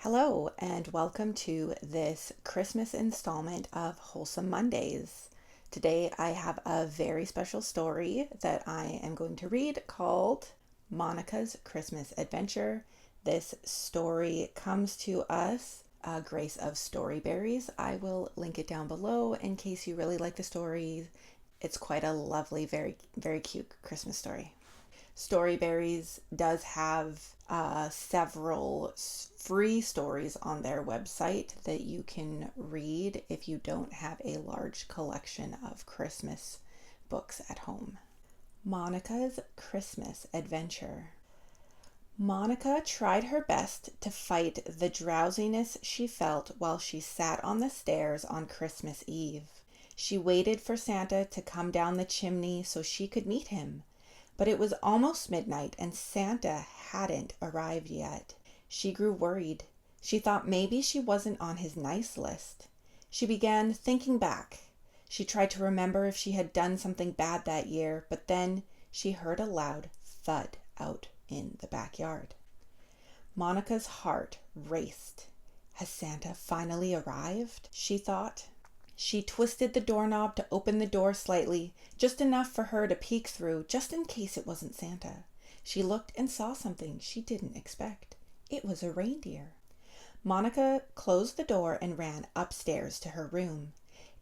Hello, and welcome to this Christmas installment of Wholesome Mondays. Today I have a very special story that I am going to read called Monica's Christmas Adventure. This story comes to us, Grace of Storyberries. I will link it down below in case you really like the story. It's quite a lovely, very, very cute Christmas story. Storyberries does have several free stories on their website that you can read if you don't have a large collection of Christmas books at home. Monica's Christmas Adventure. Monica tried her best to fight the drowsiness she felt while she sat on the stairs on Christmas Eve. She waited for Santa to come down the chimney so she could meet him. But it was almost midnight and Santa hadn't arrived yet. She grew worried. She thought maybe she wasn't on his nice list. She began thinking back. She tried to remember if she had done something bad that year, but then she heard a loud thud out in the backyard. Monica's heart raced. Has Santa finally arrived? She thought. She twisted the doorknob to open the door slightly, just enough for her to peek through, just in case it wasn't Santa. She looked and saw something she didn't expect. It was a reindeer. Monica closed the door and ran upstairs to her room.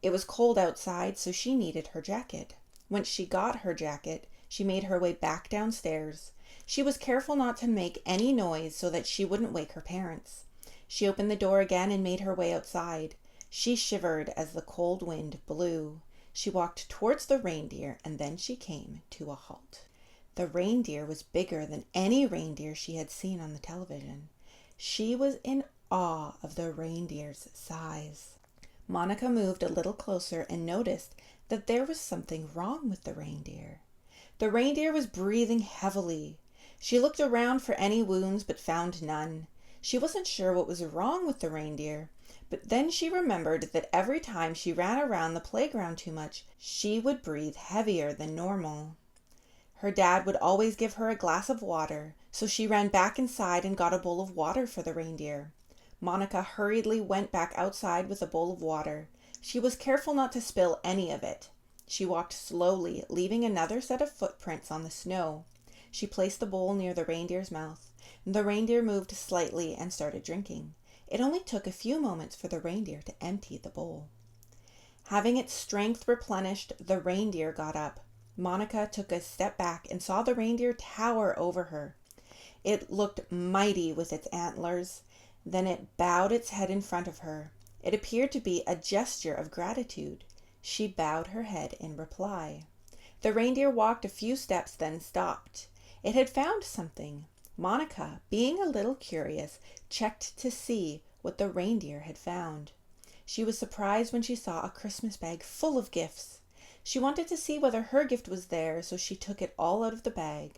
It was cold outside, so she needed her jacket. Once she got her jacket, she made her way back downstairs. She was careful not to make any noise so that she wouldn't wake her parents. She opened the door again and made her way outside. She shivered as the cold wind blew. She walked towards the reindeer and then she came to a halt. The reindeer was bigger than any reindeer she had seen on the television. She was in awe of the reindeer's size. Monica moved a little closer and noticed that there was something wrong with the reindeer. The reindeer was breathing heavily. She looked around for any wounds but found none. She wasn't sure what was wrong with the reindeer. But then she remembered that every time she ran around the playground too much, she would breathe heavier than normal. Her dad would always give her a glass of water, so she ran back inside and got a bowl of water for the reindeer. Monica hurriedly went back outside with a bowl of water. She was careful not to spill any of it. She walked slowly, leaving another set of footprints on the snow. She placed the bowl near the reindeer's mouth. The reindeer moved slightly and started drinking. It only took a few moments for the reindeer to empty the bowl. Having its strength replenished, the reindeer got up. Monica took a step back and saw the reindeer tower over her. It looked mighty with its antlers. Then it bowed its head in front of her. It appeared to be a gesture of gratitude. She bowed her head in reply. The reindeer walked a few steps, then stopped. It had found something. Monica, being a little curious, checked to see what the reindeer had found. She was surprised when she saw a Christmas bag full of gifts. She wanted to see whether her gift was there, so she took it all out of the bag.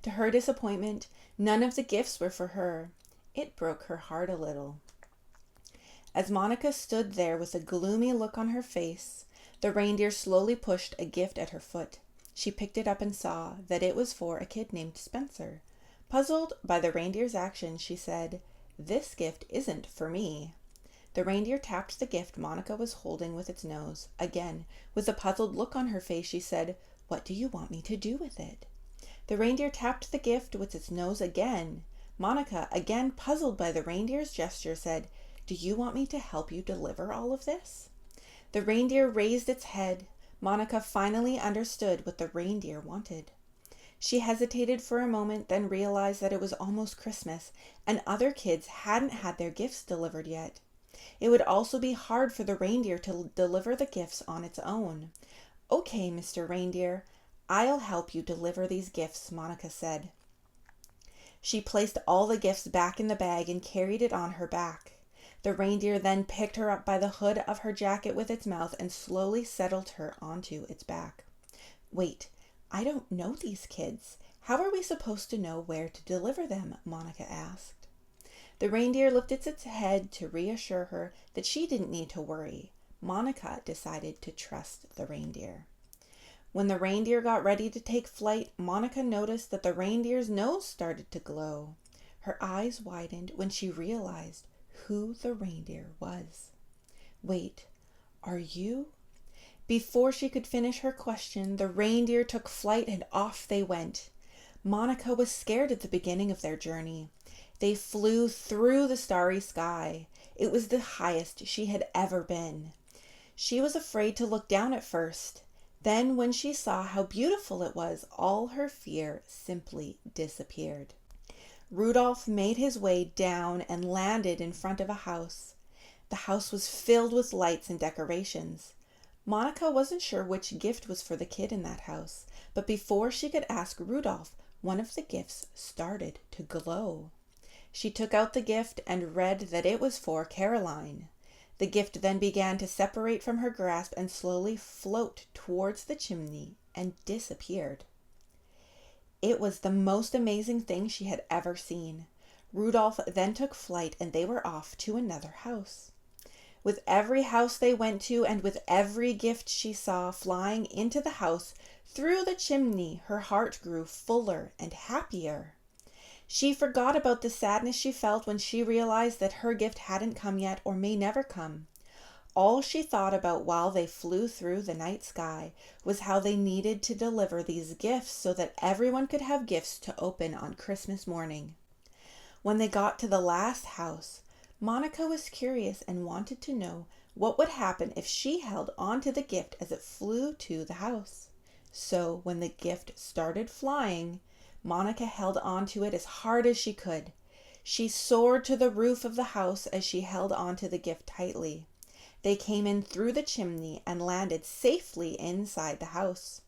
To her disappointment, none of the gifts were for her. It broke her heart a little. As Monica stood there with a gloomy look on her face, the reindeer slowly pushed a gift at her foot. She picked it up and saw that it was for a kid named Spencer. Puzzled by the reindeer's action, she said, "This gift isn't for me." The reindeer tapped the gift Monica was holding with its nose. Again, with a puzzled look on her face, she said, "What do you want me to do with it?" The reindeer tapped the gift with its nose again. Monica, again puzzled by the reindeer's gesture, said, "Do you want me to help you deliver all of this?" The reindeer raised its head. Monica finally understood what the reindeer wanted. She hesitated for a moment, then realized that it was almost Christmas, and other kids hadn't had their gifts delivered yet. It would also be hard for the reindeer to deliver the gifts on its own. "Okay, Mr. Reindeer, I'll help you deliver these gifts," Monica said. She placed all the gifts back in the bag and carried it on her back. The reindeer then picked her up by the hood of her jacket with its mouth and slowly settled her onto its back. "Wait. I don't know these kids. How are we supposed to know where to deliver them?" Monica asked. The reindeer lifted its head to reassure her that she didn't need to worry. Monica decided to trust the reindeer. When the reindeer got ready to take flight, Monica noticed that the reindeer's nose started to glow. Her eyes widened when she realized who the reindeer was. Wait, are you? Before she could finish her question, the reindeer took flight and off they went. Monica was scared at the beginning of their journey. They flew through the starry sky. It was the highest she had ever been. She was afraid to look down at first. Then, when she saw how beautiful it was, all her fear simply disappeared. Rudolph made his way down and landed in front of a house. The house was filled with lights and decorations. Monica wasn't sure which gift was for the kid in that house, but before she could ask Rudolph, one of the gifts started to glow. She took out the gift and read that it was for Caroline. The gift then began to separate from her grasp and slowly float towards the chimney and disappeared. It was the most amazing thing she had ever seen. Rudolph then took flight and they were off to another house. With every house they went to and with every gift she saw flying into the house through the chimney, her heart grew fuller and happier. She forgot about the sadness she felt when she realized that her gift hadn't come yet or may never come. All she thought about while they flew through the night sky was how they needed to deliver these gifts so that everyone could have gifts to open on Christmas morning. When they got to the last house, Monica was curious and wanted to know what would happen if she held on to the gift as it flew to the house. So when the gift started flying, Monica held on to it as hard as she could. She soared to the roof of the house as she held on to the gift tightly. They came in through the chimney and landed safely inside the house.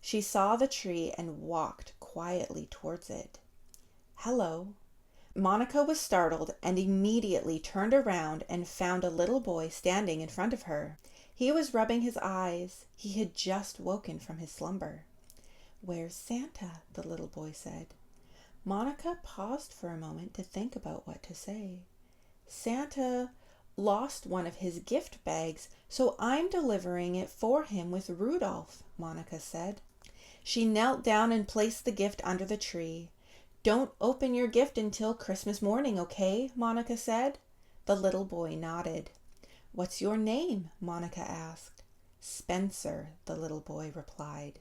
She saw the tree and walked quietly towards it. Hello. Monica was startled and immediately turned around and found a little boy standing in front of her. He was rubbing his eyes. He had just woken from his slumber. "Where's Santa?" the little boy said. Monica paused for a moment to think about what to say. "Santa lost one of his gift bags, so I'm delivering it for him with Rudolph," Monica said. She knelt down and placed the gift under the tree. "Don't open your gift until Christmas morning, okay?" Monica said. The little boy nodded. "What's your name?" Monica asked. "Spencer," the little boy replied.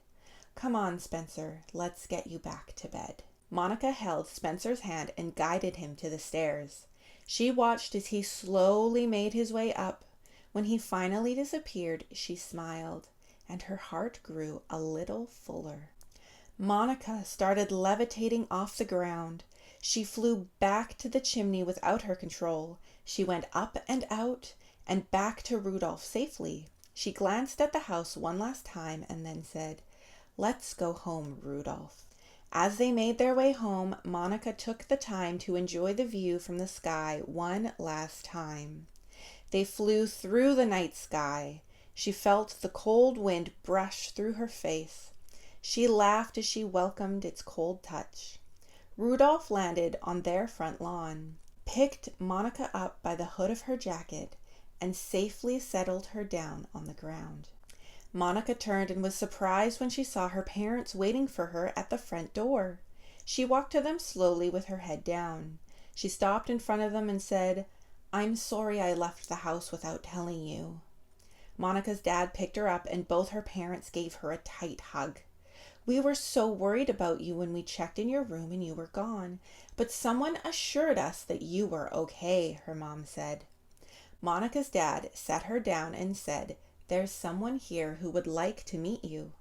"Come on, Spencer, let's get you back to bed." Monica held Spencer's hand and guided him to the stairs. She watched as he slowly made his way up. When he finally disappeared, she smiled, and her heart grew a little fuller. Monica started levitating off the ground. She flew back to the chimney without her control. She went up and out and back to Rudolph safely. She glanced at the house one last time and then said, "Let's go home, Rudolph." As they made their way home, Monica took the time to enjoy the view from the sky one last time. They flew through the night sky. She felt the cold wind brush through her face. She laughed as she welcomed its cold touch. Rudolph landed on their front lawn, picked Monica up by the hood of her jacket, and safely settled her down on the ground. Monica turned and was surprised when she saw her parents waiting for her at the front door. She walked to them slowly with her head down. She stopped in front of them and said, "I'm sorry I left the house without telling you." Monica's dad picked her up and both her parents gave her a tight hug. "We were so worried about you when we checked in your room and you were gone, but someone assured us that you were okay," her mom said. Monica's dad sat her down and said, "There's someone here who would like to meet you."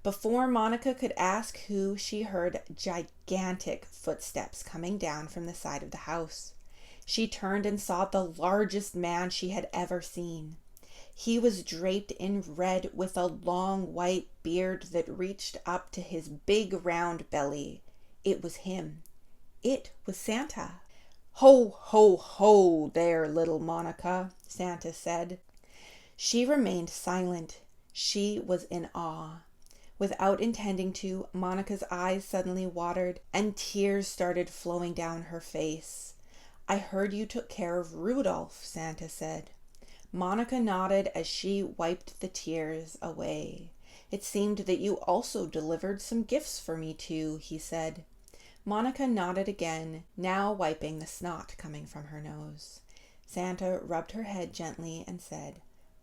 Before Monica could ask who, she heard gigantic footsteps coming down from the side of the house. She turned and saw the largest man she had ever seen. He was draped in red with a long white beard that reached up to his big round belly. It was him. It was Santa. "Ho, ho, ho there, little Monica," Santa said. She remained silent. She was in awe. Without intending to, Monica's eyes suddenly watered and tears started flowing down her face. "I heard you took care of Rudolph," Santa said. Monica nodded as she wiped the tears away. "It seemed that you also delivered some gifts for me too," he said. Monica nodded again, now wiping the snot coming from her nose. Santa rubbed her head gently and said,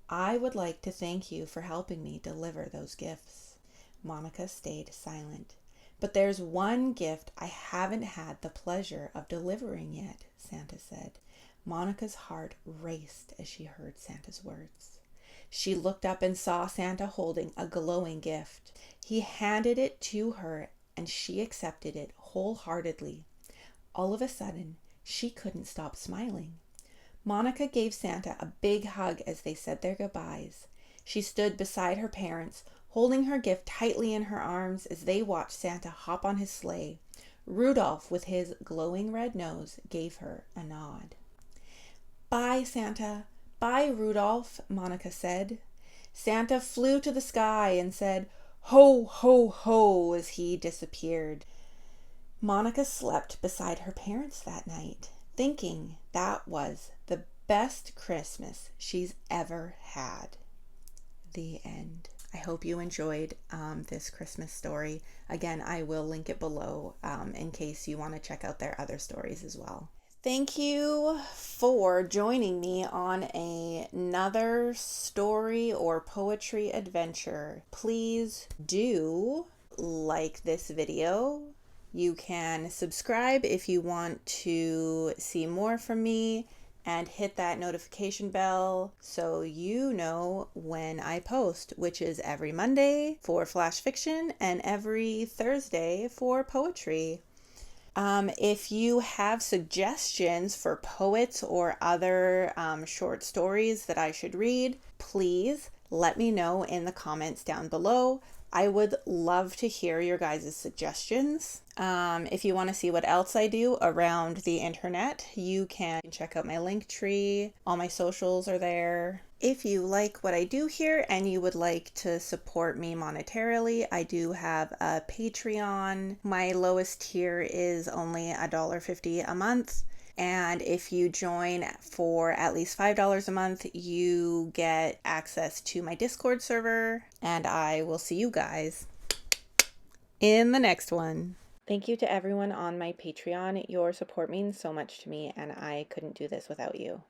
"I would like to thank you for helping me deliver those gifts." Monica stayed silent. "But there's one gift I haven't had the pleasure of delivering yet," Santa said. Monica's heart raced as she heard Santa's words. She looked up and saw Santa holding a glowing gift. He handed it to her and she accepted it wholeheartedly. All of a sudden, she couldn't stop smiling. Monica gave Santa a big hug as they said their goodbyes. She stood beside her parents, holding her gift tightly in her arms as they watched Santa hop on his sleigh. Rudolph, with his glowing red nose, gave her a nod. "Bye, Santa. Bye, Rudolph," Monica said. Santa flew to the sky and said, "Ho, ho, ho," as he disappeared. Monica slept beside her parents that night, thinking that was the best Christmas she's ever had. The end. I hope you enjoyed this Christmas story. Again, I will link it below in case you want to check out their other stories as well. Thank you for joining me on another story or poetry adventure. Please do like this video. You can subscribe if you want to see more from me, and hit that notification bell so you know when I post, which is every Monday for flash fiction and every Thursday for poetry. If you have suggestions for poets or other short stories that I should read, please let me know in the comments down below. I would love to hear your guys' suggestions. If you want to see what else I do around the internet, you can check out my Linktree. All my socials are there. If you like what I do here and you would like to support me monetarily, I do have a Patreon. My lowest tier is only $1.50 a month. And if you join for at least $5 a month, you get access to my Discord server. And I will see you guys in the next one. Thank you to everyone on my Patreon. Your support means so much to me, and I couldn't do this without you.